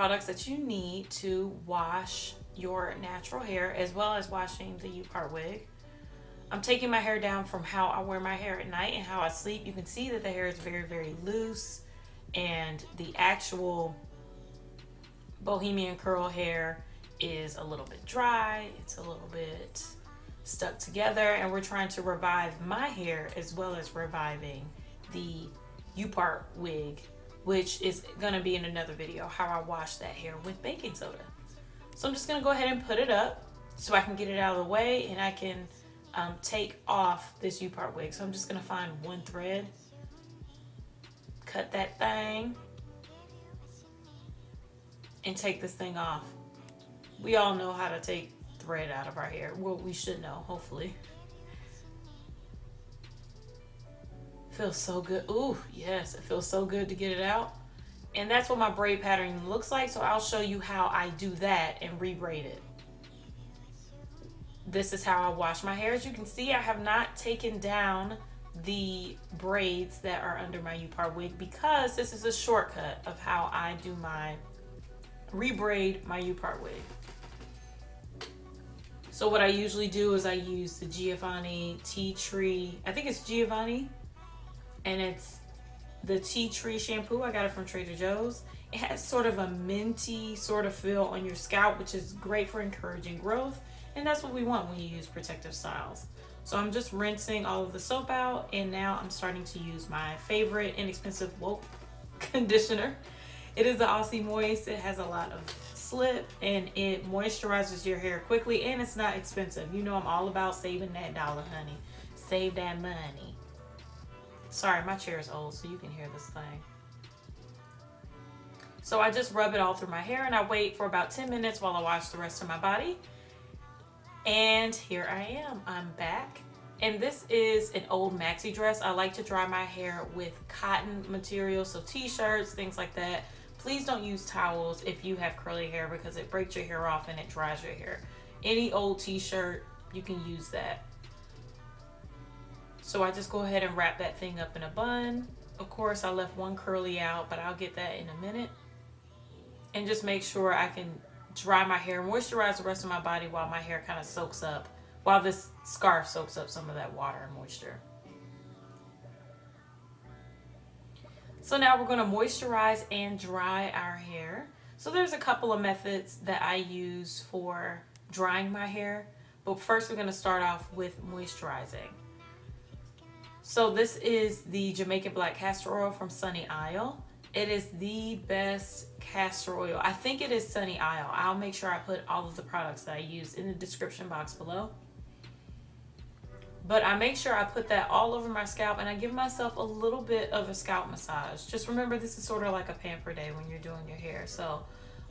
products that you need to wash your natural hair as well as washing the upart wig. I'm taking my hair down from how I wear my hair at night and how I sleep. You can see that the hair is very, very loose, and the actual bohemian curl hair is a little bit dry. It's a little bit stuck together, and we're trying to revive my hair as well as reviving the upart wig, which is gonna be in another video, how I wash that hair with baking soda. So I'm just gonna go ahead and put it up so I can get it out of the way and I can take off this upart wig. So I'm just gonna find one thread, cut that thing, and take this thing off. We all know how to take thread out of our hair. Well, we should know, hopefully. Feels so good. Ooh, yes, it feels so good to get it out. And that's what my braid pattern looks like. So I'll show you how I do that and rebraid it. This is how I wash my hair. As you can see, I have not taken down the braids that are under my upart wig because this is a shortcut of how I do my rebraid my upart wig. So what I usually do is I use the Giovanni tea tree, I think it's Giovanni, and it's the tea tree shampoo. I got it from Trader Joe's. It has sort of a minty sort of feel on your scalp, which is great for encouraging growth. And that's what we want when you use protective styles. So I'm just rinsing all of the soap out, and now I'm starting to use my favorite inexpensive conditioner. It is the Aussie Moist. It has a lot of slip and it moisturizes your hair quickly, and it's not expensive. You know I'm all about saving that dollar, honey. Save that money. Sorry, my chair is old, so you can hear this thing. So I just rub it all through my hair and I wait for about 10 minutes while I wash the rest of my body. And here I am, I'm back. And this is an old maxi dress. I like to dry my hair with cotton material, so t-shirts, things like that. Please don't use towels if you have curly hair because it breaks your hair off and it dries your hair. Any old t-shirt, you can use that. So I just go ahead and wrap that thing up in a bun. Of course, I left one curly out, but I'll get that in a minute. And just make sure I can dry my hair, moisturize the rest of my body while my hair kind of soaks up, while this scarf soaks up some of that water and moisture. So now we're going to moisturize and dry our hair. So there's a couple of methods that I use for drying my hair, but first we're going to start off with moisturizing. So this is the Jamaican black castor oil from Sunny Isle. It is the best castor oil. I think it is Sunny Isle. I'll make sure I put all of the products that I use in the description box below. But I make sure I put that all over my scalp and I give myself a little bit of a scalp massage. Just remember, this is sort of like a pamper day when you're doing your hair. So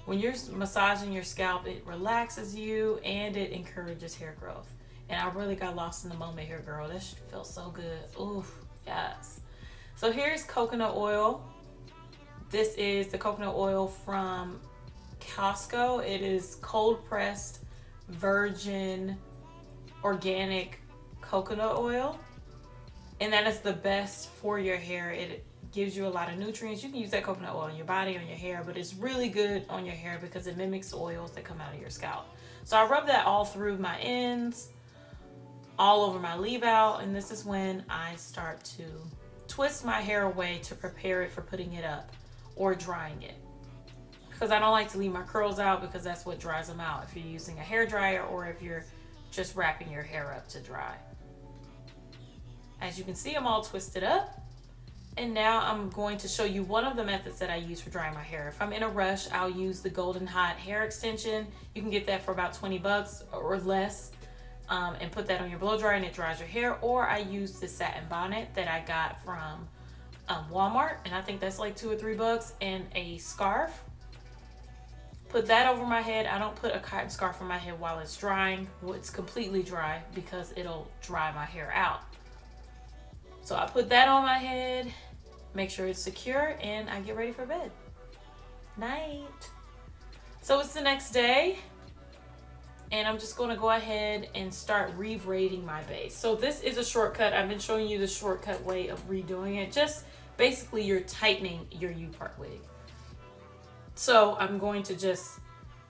when you're massaging your scalp, it relaxes you and it encourages hair growth. And I really got lost in the moment here, girl. This feels so good. Ooh, yes. So here's coconut oil. This is the coconut oil from Castor. It is cold pressed, virgin, organic coconut oil. And that is the best for your hair. It gives you a lot of nutrients. You can use that coconut oil on your body, on your hair, but it's really good on your hair because it mimics oils that come out of your scalp. So I rub that all through my ends, all over my leave out, and this is when I start to twist my hair away to prepare it for putting it up or drying it, because I don't like to leave my curls out because that's what dries them out if you're using a hair dryer or if you're just wrapping your hair up to dry. As you can see, I'm all twisted up, and now I'm going to show you one of the methods that I use for drying my hair. If I'm in a rush, I'll use the Golden Hot hair extension. You can get that for about 20 bucks or less. And put that on your blow dryer and it dries your hair. Or I use the Satin bonnet that I got from Walmart, and I think that's like $2 or $3, and a scarf. Put that over my head. I don't put a cotton scarf on my head while it's drying. Well, it's completely dry because it'll dry my hair out. So I put that on my head, make sure it's secure, and I get ready for bed. Night. So it's the next day, and I'm just going to go ahead and start rebraiding my base. So this is a shortcut. I've been showing you the shortcut way of redoing it. Just basically you're tightening your upart wig. So I'm going to just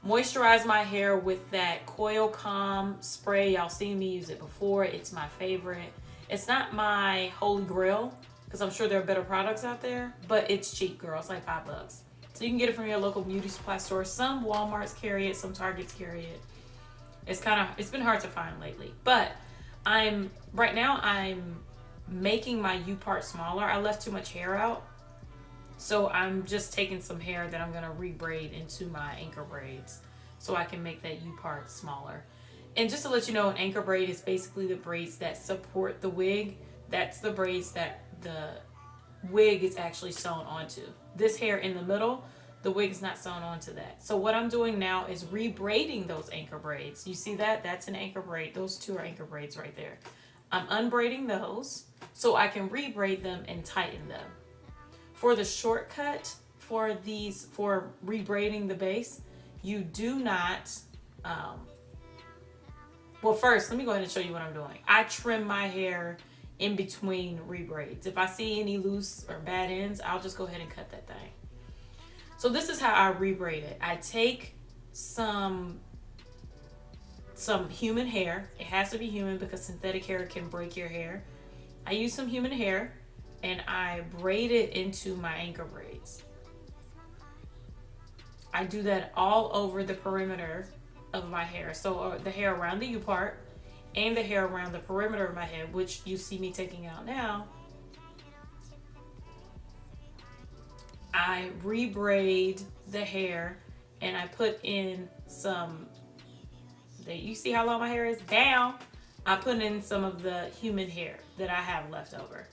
moisturize my hair with that Coil Calm spray. Y'all seen me use it before. It's my favorite. It's not my holy grail because I'm sure there are better products out there, but it's cheap, girl. It's like $5. So you can get it from your local beauty supply store. Some Walmarts carry it, some Targets carry it. It's been hard to find lately. But right now I'm making my upart smaller. I left too much hair out. So I'm just taking some hair that I'm going to rebraid into my anchor braids so I can make that upart smaller. And just to let you know, an anchor braid is basically the braids that support the wig. That's the braids that the wig is actually sewn onto. This hair in the middle, the wig is not sewn onto that. So what I'm doing now is rebraiding those anchor braids. You see that? That's an anchor braid. Those two are anchor braids right there. I'm unbraiding those so I can rebraid them and tighten them. For the shortcut for rebraiding the base, you do not, well, first, let me go ahead and show you what I'm doing. I trim my hair in between rebraids. If I see any loose or bad ends, I'll just go ahead and cut that thing. So this is how I rebraid it. I take some human hair. It has to be human because synthetic hair can break your hair. I use some human hair and I braid it into my anchor braids. I do that all over the perimeter of my hair. So the hair around the upart and the hair around the perimeter of my head, which you see me taking out now. I rebraid the hair and I put in you see how long my hair is? Down. I put in some of the human hair that I have left over.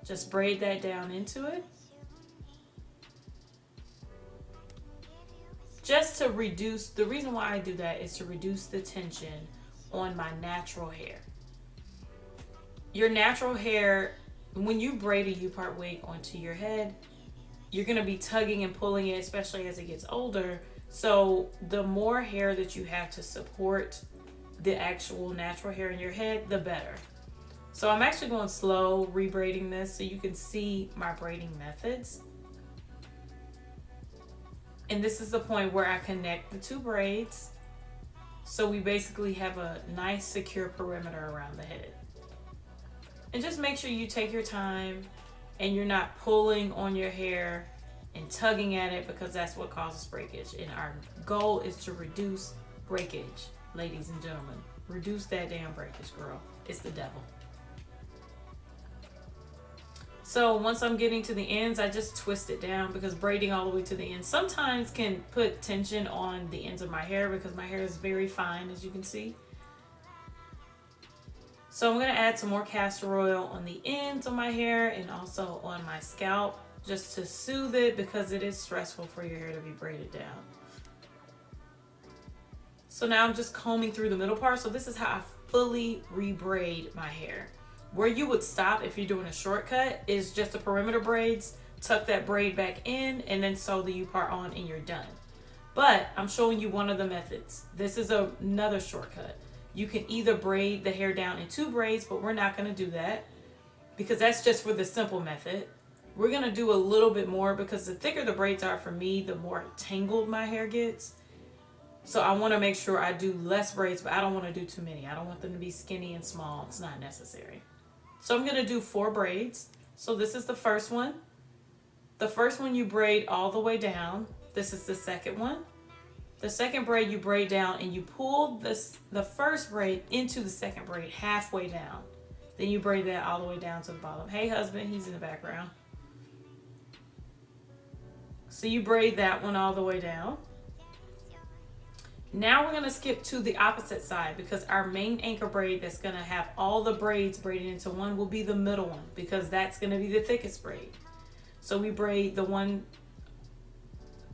Just braid that down into it. Just to reduce, the reason why I do that is to reduce the tension on my natural hair. Your natural hair, when you braid a upart wig onto your head, you're going to be tugging and pulling it, especially as it gets older. So the more hair that you have to support the actual natural hair in your head, the better. So I'm actually going slow rebraiding this so you can see my braiding methods. And this is the point where I connect the two braids. So we basically have a nice secure perimeter around the head. And just make sure you take your time and you're not pulling on your hair and tugging at it because that's what causes breakage. And our goal is to reduce breakage, ladies and gentlemen. Reduce that damn breakage, girl. It's the devil. So once I'm getting to the ends, I just twist it down because braiding all the way to the end sometimes can put tension on the ends of my hair because my hair is very fine, as you can see. So I'm going to add some more castor oil on the ends of my hair and also on my scalp just to soothe it because it is stressful for your hair to be braided down. So now I'm just combing through the middle part. So this is how I fully rebraid my hair. Where you would stop if you're doing a shortcut is just the perimeter braids, tuck that braid back in and then sew the upart on and you're done. But I'm showing you one of the methods. This is another shortcut. You can either braid the hair down in two braids, but we're not going to do that because that's just for the simple method. We're going to do a little bit more because the thicker the braids are for me, the more tangled my hair gets. So I want to make sure I do less braids, but I don't want to do too many. I don't want them to be skinny and small. It's not necessary. So I'm going to do 4 braids. So this is the first one. The first one you braid all the way down. This is the second one. The second braid you braid down and you pull the first braid into the second braid halfway down. Then you braid that all the way down to the bottom. Hey husband, he's in the background. So you braid that one all the way down. Now we're going to skip to the opposite side because our main anchor braid that's going to have all the braids braided into one will be the middle one because that's going to be the thickest braid. So we braid the one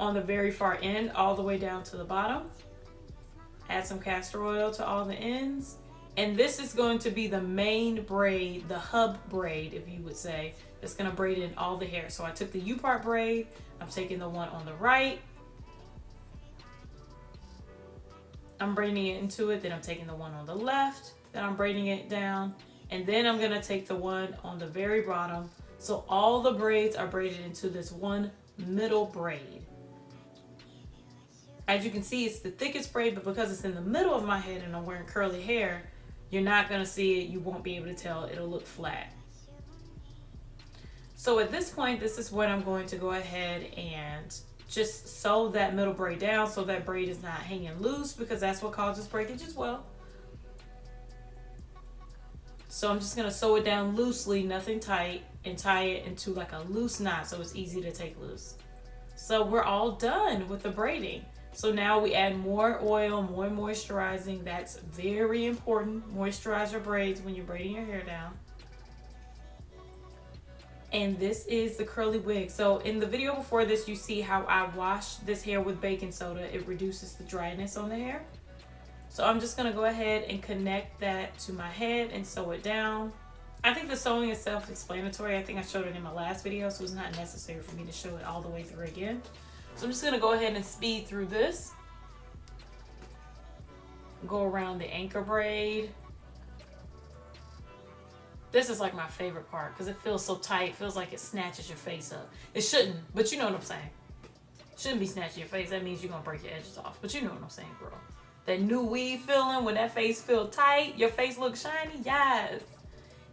on the very far end all the way down to the bottom. Add some castor oil to all the ends. And this is going to be the main braid, the hub braid, if you would say, that's going to braid in all the hair. So I took the upart braid. I'm taking the one on the right. I'm braiding it into it, then I'm taking the one on the left, then I'm braiding it down, and then I'm gonna take the one on the very bottom. So all the braids are braided into this one middle braid. As you can see, it's the thickest braid, but because it's in the middle of my head and I'm wearing curly hair, you're not gonna see it. You won't be able to tell. It'll look flat. So at this point, this is when I'm going to go ahead and just sew that middle braid down so that braid is not hanging loose, because that's what causes breakage as well. So I'm just gonna sew it down loosely, nothing tight, and tie it into like a loose knot so it's easy to take loose. So we're all done with the braiding. So now we add more oil, more moisturizing. That's very important. Moisturize your braids when you're braiding your hair down. And this is the curly wig. So in the video before this, you see how I wash this hair with baking soda. It reduces the dryness on the hair. So I'm just gonna go ahead and connect that to my head and sew it down. I think the sewing is self-explanatory. I think I showed it in my last video, so it's not necessary for me to show it all the way through again. So I'm just gonna go ahead and speed through this. Go around the anchor braid. This is like my favorite part because it feels so tight. It feels like it snatches your face up. It shouldn't, but you know what I'm saying. It shouldn't be snatching your face. That means you're gonna break your edges off. But you know what I'm saying, girl. That new weave feeling when that face feel tight, your face looks shiny. Yes.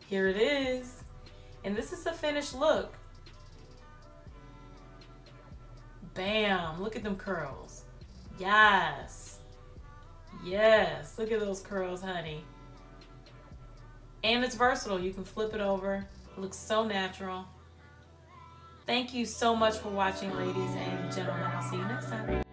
Here it is. And this is the finished look. Bam. Look at them curls. Yes. Yes. Look at those curls, honey. And it's versatile. You can flip it over. It looks so natural. Thank you so much for watching, ladies and gentlemen. I'll see you next time.